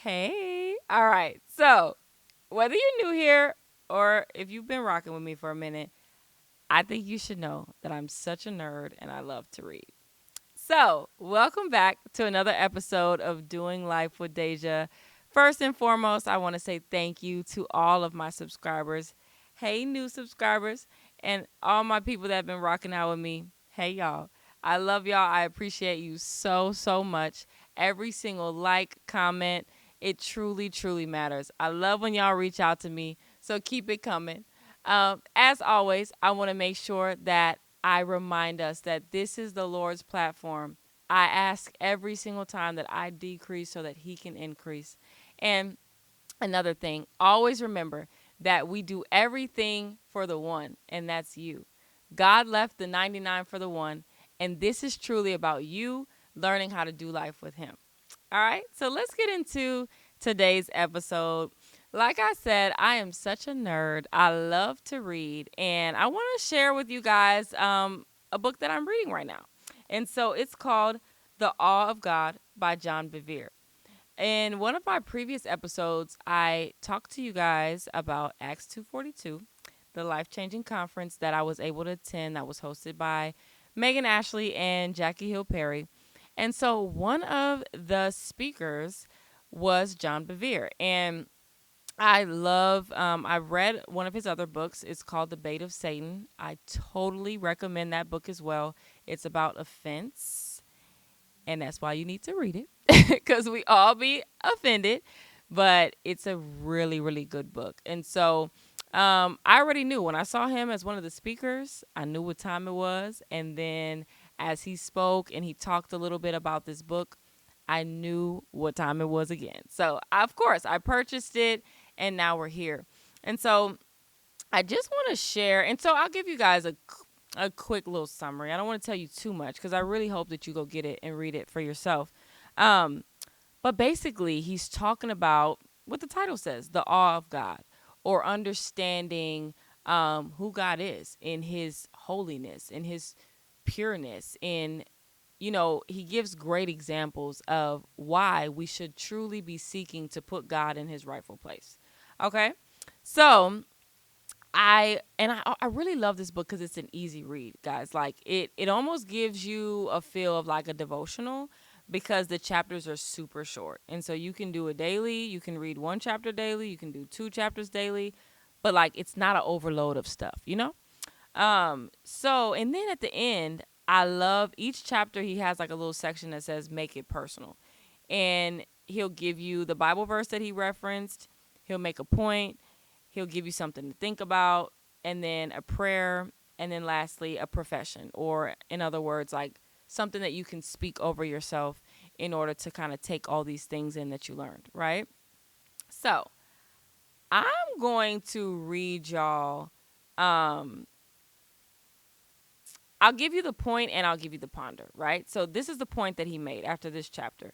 Hey. All right. So, whether you're new here or if you've been rocking with me for a minute, I think you should know that I'm such a nerd and I love to read. So, welcome back to another episode of Doing Life with Deja. First and foremost, I want to say thank you to all of my subscribers. Hey, new subscribers, and all my people that have been rocking out with me. Hey, y'all. I love y'all. I appreciate you so, so much. Every single like, comment, it truly, truly matters. I love when y'all reach out to me, so keep it coming. As always, I want to make sure that I remind us that this is the Lord's platform. I ask every single time that I decrease so that He can increase. And another thing, always remember that we do everything for the one, and that's you. God left the 99 for the one, and this is truly about you learning how to do life with Him. All right, so let's get into today's episode. Like I said, I am such a nerd. I love to read, and I want to share with you guys a book that I'm reading right now. And so it's called The Awe of God by John Bevere. In one of my previous episodes, I talked to you guys about Acts 242, the life-changing conference that I was able to attend that was hosted by Megan Ashley and Jackie Hill Perry. And so one of the speakers was John Bevere. And I've read one of his other books. It's called The Bait of Satan. I totally recommend that book as well. It's about offense, and that's why you need to read it because we all be offended, but it's a really, really good book. And so I already knew when I saw him as one of the speakers, I knew what time it was. And then as he spoke and he talked a little bit about this book, I knew what time it was again. So, of course, I purchased it and now we're here. And so I just want to share. And so I'll give you guys a quick little summary. I don't want to tell you too much because I really hope that you go get it and read it for yourself. Um, but basically, he's talking about what the title says, the awe of God, or understanding who God is in his holiness, in his pureness, he gives great examples of why we should truly be seeking to put God in his rightful place. Okay? So, I really love this book because it's an easy read, guys. Like it almost gives you a feel of like a devotional because the chapters are super short. And so you can do it daily, you can read one chapter daily, you can do two chapters daily, but like it's not an overload of stuff, you know? So and then at the end, I love each chapter he has like a little section that says make it personal. And he'll give you the Bible verse that he referenced, he'll make a point, he'll give you something to think about, and then a prayer, and then lastly, a profession, or in other words, like something that you can speak over yourself in order to kind of take all these things in that you learned, right? So I'm going to read y'all. Um, I'll give you the point and I'll give you the ponder, right? So this is the point that he made after this chapter.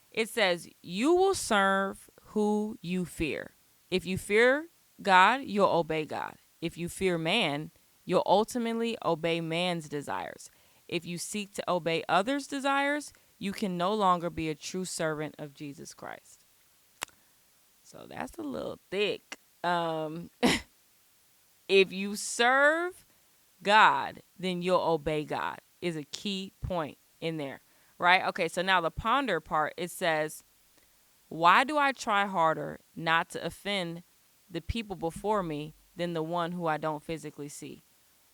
It says, you will serve who you fear. If you fear God, you'll obey God. If you fear man, you'll ultimately obey man's desires. If you seek to obey others' desires, you can no longer be a true servant of Jesus Christ. So that's a little thick. If you serve God, then you'll obey God, is a key point in there, right? Okay, so now the ponder part, it says, why do I try harder not to offend the people before me than the one who I don't physically see?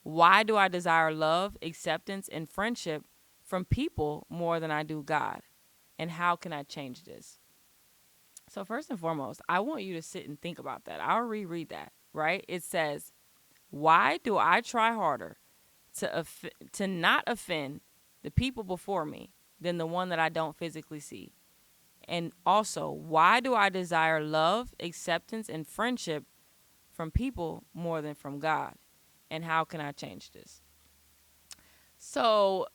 Why do I desire love, acceptance, and friendship from people more than I do God? And how can I change this? So, first and foremost, I want you to sit and think about that. I'll reread that, right? It says, why do I try harder to not offend the people before me than the one that I don't physically see? And also, why do I desire love, acceptance, and friendship from people more than from God? And how can I change this? So,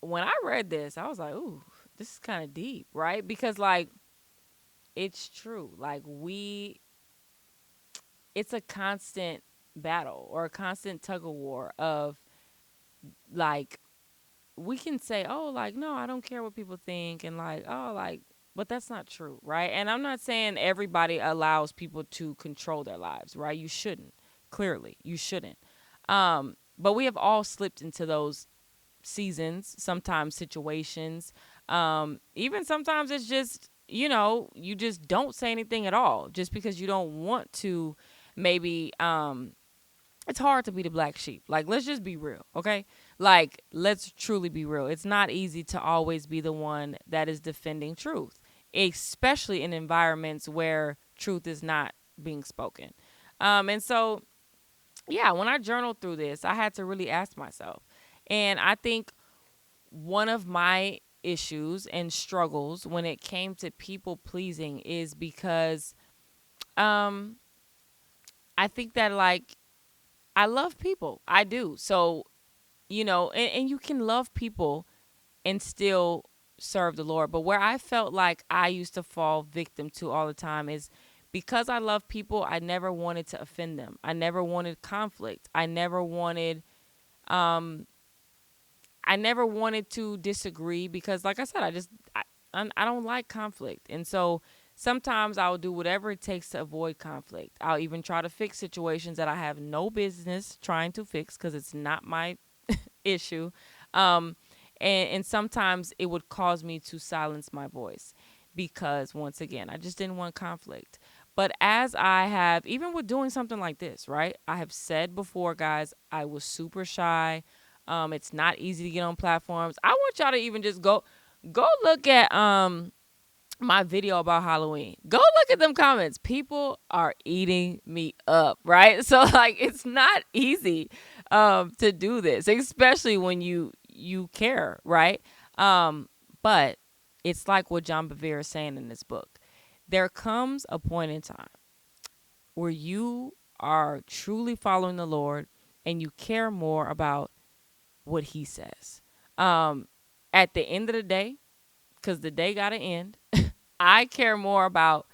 when I read this, I was like, ooh, this is kind of deep, right? Because, like, it's true. Like, it's a constant battle or a constant tug of war of, like, we can say, oh, like, no, I don't care what people think. And, like, oh, like, But that's not true, right? And I'm not saying everybody allows people to control their lives, right? You shouldn't. Clearly, you shouldn't. But we have all slipped into those seasons, sometimes situations. Even sometimes it's just, you just don't say anything at all just because you don't want to maybe it's hard to be the black sheep. Like, let's just be real, okay? Like, let's truly be real. It's not easy to always be the one that is defending truth, especially in environments where truth is not being spoken. And so, yeah, when I journaled through this, I had to really ask myself. And I think one of my issues and struggles when it came to people pleasing is because um I think that, like, I love people. I do. So, and you can love people and still serve the Lord. But where I felt like I used to fall victim to all the time is because I love people, I never wanted to offend them. I never wanted conflict. I never wanted to disagree because, like I said, I don't like conflict. And so sometimes I'll do whatever it takes to avoid conflict. I'll even try to fix situations that I have no business trying to fix because it's not my issue. Um, and sometimes it would cause me to silence my voice because, once again, I just didn't want conflict. But as I have, even with doing something like this, right? I have said before, guys, I was super shy. It's not easy to get on platforms. I want y'all to even just go look at my video about Halloween. Go look at them comments. People are eating me up, right? So, like, it's not easy to do this, especially when you care, right? But it's like what John Bevere is saying in this book. There comes a point in time where you are truly following the Lord and you care more about what he says. At the end of the day, because the day got to end, I care more about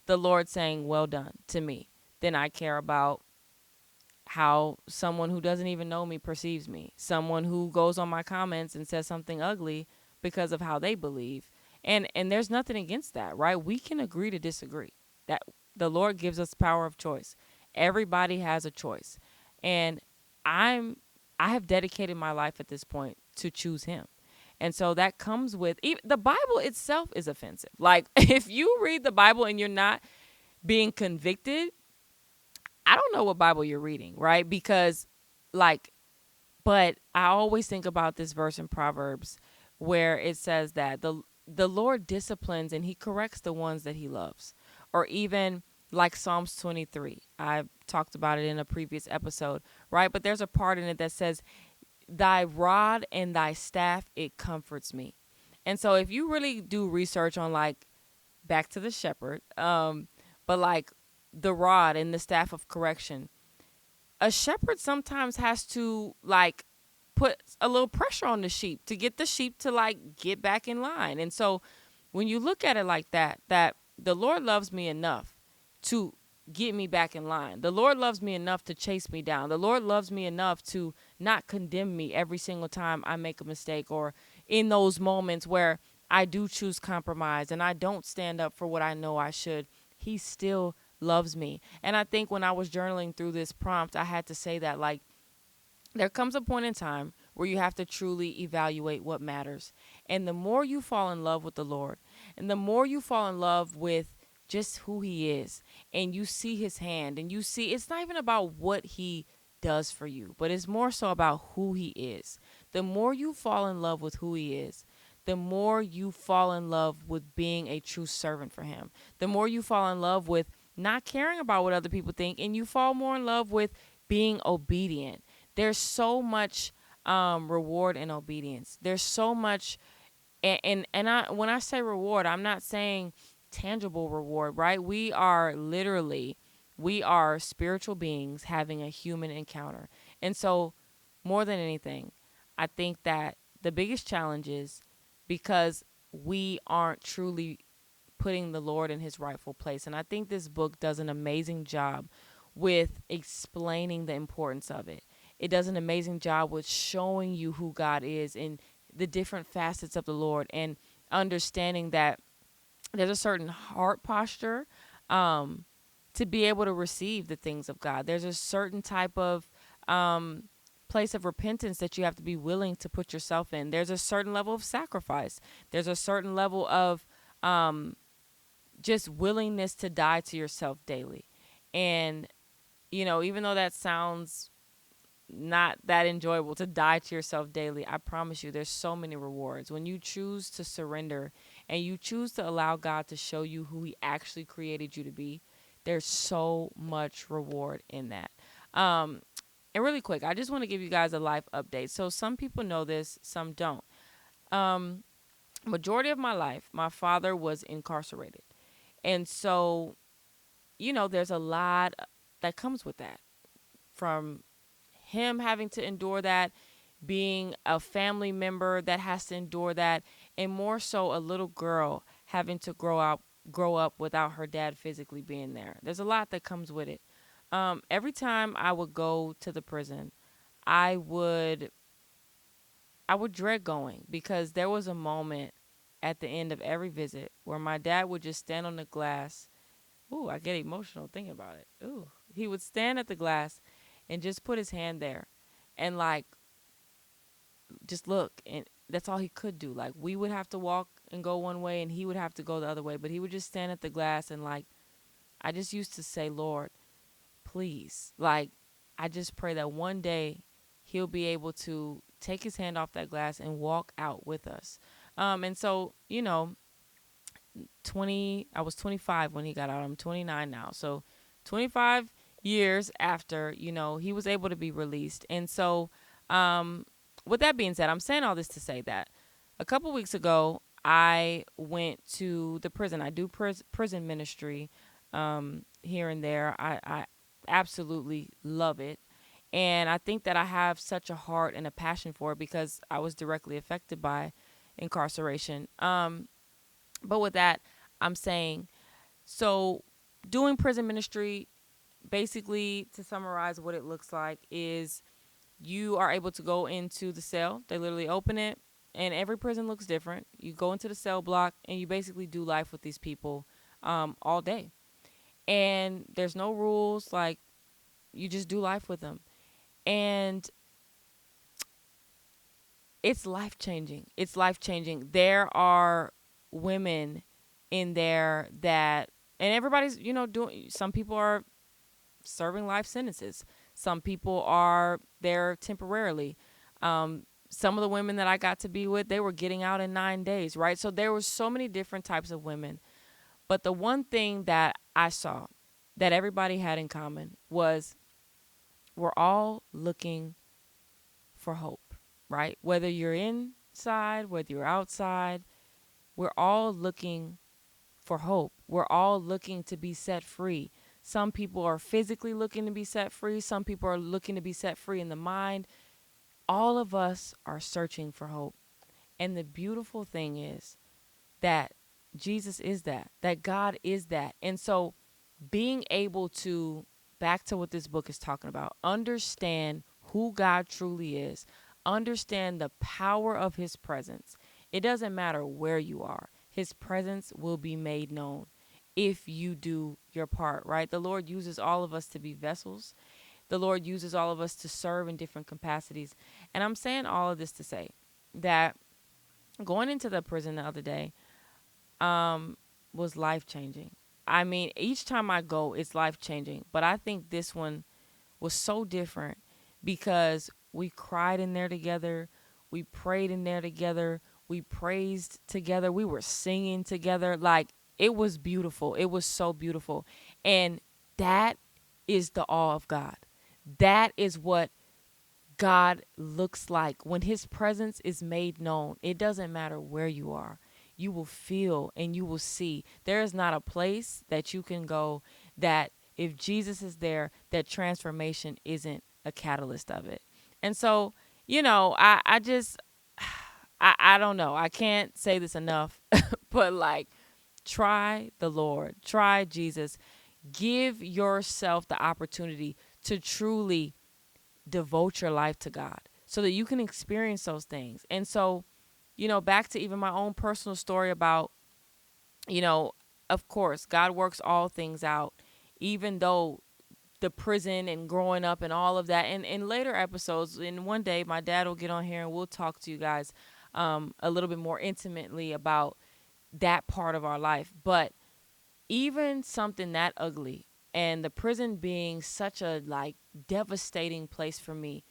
the Lord saying, well done to me, than I care about how someone who doesn't even know me perceives me. Someone who goes on my comments and says something ugly because of how they believe. And there's nothing against that, right? We can agree to disagree. That the Lord gives us power of choice. Everybody has a choice. And I have dedicated my life at this point to choose him. And so that comes with even, the Bible itself is offensive. Like, if you read the Bible and you're not being convicted, I don't know what Bible you're reading, right? Because, like, but I always think about this verse in Proverbs where it says that the Lord disciplines and he corrects the ones that he loves. Or even like Psalms 23. I talked about it in a previous episode, right? But there's a part in it that says, thy rod and thy staff, it comforts me. And so if you really do research on, like, back to the shepherd, but like the rod and the staff of correction, a shepherd sometimes has to, like, put a little pressure on the sheep to get the sheep to, like, get back in line. And so when you look at it like that, that the Lord loves me enough to get me back in line. The Lord loves me enough to chase me down. The Lord loves me enough to not condemn me every single time I make a mistake, or in those moments where I do choose compromise and I don't stand up for what I know I should. He still loves me. And I think when I was journaling through this prompt, I had to say that, like, there comes a point in time where you have to truly evaluate what matters. And the more you fall in love with the Lord, and the more you fall in love with just who he is, and you see his hand, and you see it's not even about what he does for you, but it's more so about who he is. The more you fall in love with who he is, the more you fall in love with being a true servant for him. The more you fall in love with not caring about what other people think, and you fall more in love with being obedient. There's so much reward in obedience. There's so much, and I, when I say reward, I'm not saying tangible reward, right? We are spiritual beings having a human encounter. And so, more than anything, I think that the biggest challenge is because we aren't truly putting the Lord in his rightful place. And I think this book does an amazing job with explaining the importance of it. It does an amazing job with showing you who God is and the different facets of the Lord, and understanding that There's a certain heart posture um, to be able to receive the things of God. There's a certain type of um, place of repentance that you have to be willing to put yourself in. There's a certain level of sacrifice. There's a certain level of um, just willingness to die to yourself daily. And, even though that sounds not that enjoyable to die to yourself daily, I promise you there's so many rewards when you choose to surrender and you choose to allow God to show you who he actually created you to be. There's so much reward in that. And really quick, I just want to give you guys a life update. So some people know this, some don't. Majority of my life my father was incarcerated, and so there's a lot that comes with that, from him having to endure that, being a family member that has to endure that, and more so a little girl having to grow up without her dad physically being there. There's a lot that comes with it. Every time I would go to the prison, I would I would dread going, because there was a moment at the end of every visit where my dad would just stand on the glass. Ooh, I get emotional thinking about it. Ooh, he would stand at the glass and just put his hand there and like just look, and that's all he could do. Like, we would have to walk and go one way and he would have to go the other way, but he would just stand at the glass and like, I just used to say, Lord, please, like, I just pray that one day he'll be able to take his hand off that glass and walk out with us. And so, I was 25 when he got out. I'm 29 now. So 25 years after, he was able to be released. And so, with that being said, I'm saying all this to say that a couple weeks ago, I went to the prison. I do prison ministry here and there. I absolutely love it. And I think that I have such a heart and a passion for it because I was directly affected by incarceration. But with that, I'm saying, so doing prison ministry, basically, to summarize what it looks like, is you are able to go into the cell. They literally open it, and every prison looks different. You go into the cell block, and you basically do life with these people all day. And there's no rules. Like, you just do life with them. And it's life changing. It's life changing. There are women in there that, and everybody's, doing, some people are serving life sentences. Some people are there temporarily. Some of the women that I got to be with, they were getting out in 9 days, right? So there were so many different types of women. But the one thing that I saw that everybody had in common was we're all looking for hope, right? Whether you're inside, whether you're outside, we're all looking for hope. We're all looking to be set free. Some people are physically looking to be set free. Some people are looking to be set free in the mind. All of us are searching for hope. And the beautiful thing is that Jesus is that God is that. And so being able to, back to what this book is talking about, understand who God truly is, understand the power of his presence. It doesn't matter where you are, his presence will be made known if you do your part, right? The Lord uses all of us to be vessels. The Lord uses all of us to serve in different capacities. And I'm saying all of this to say that going into the prison the other day was life changing. I mean, each time I go, it's life changing. But I think this one was so different because we cried in there together. We prayed in there together. We praised together. We were singing together. Like, it was beautiful. It was so beautiful. And that is the awe of God. That is what God looks like when his presence is made known. It doesn't matter where you are. You will feel and you will see. There is not a place that you can go that if Jesus is there, that transformation isn't a catalyst of it. And so, I just, I don't know. I can't say this enough, but like, try the Lord, try Jesus. Give yourself the opportunity to truly devote your life to God so that you can experience those things. And so, back to even my own personal story about you know, of course, God works all things out, even though the prison and growing up and all of that. And in later episodes, and one day my dad will get on here and we'll talk to you guys a little bit more intimately about that part of our life. But even something that ugly and the prison being such a like devastating place for me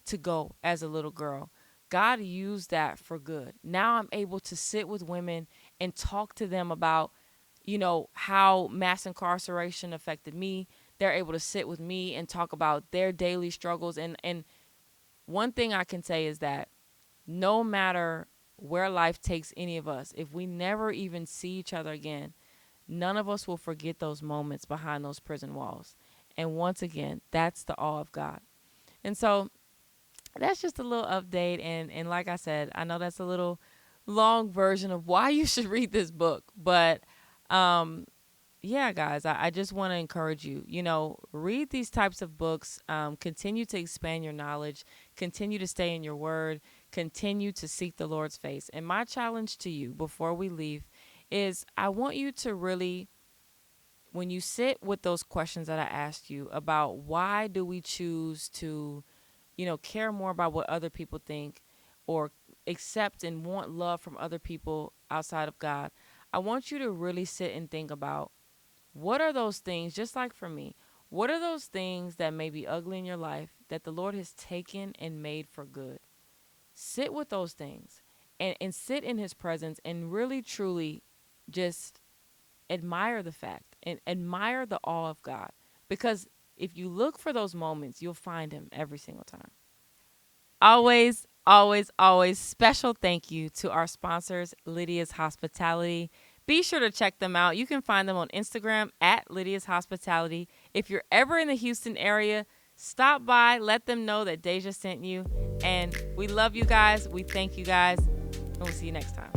to go as a little girl, God used that for good. Now I'm able to sit with women and talk to them about, you know, how mass incarceration affected me. They're able to sit with me and talk about their daily struggles. And one thing I can say is that no matter where life takes any of us, if we never even see each other again, none of us will forget those moments behind those prison walls. And once again, that's the awe of God. And so that's just a little update. And like I said, I know that's a little long version of why you should read this book. But yeah, guys, I just want to encourage you, you know, read these types of books, continue to expand your knowledge, continue to stay in your word, continue to seek the Lord's face. And my challenge to you before we leave is I want you to really, when you sit with those questions that I asked you about why do we choose to, you know, care more about what other people think or accept and want love from other people outside of God, I want you to really sit and think about what are those things, just like for me, what are those things that may be ugly in your life that the Lord has taken and made for good? Sit with those things and sit in his presence and really, truly just admire the fact and admire the awe of God. Because if you look for those moments, you'll find him every single time. Always, always, always special thank you to our sponsors, Lydia's Hospitality. Be sure to check them out. You can find them on Instagram at Lydia's Hospitality. If you're ever in the Houston area, stop by, let them know that Deja sent you. And we love you guys. We thank you guys. And we'll see you next time.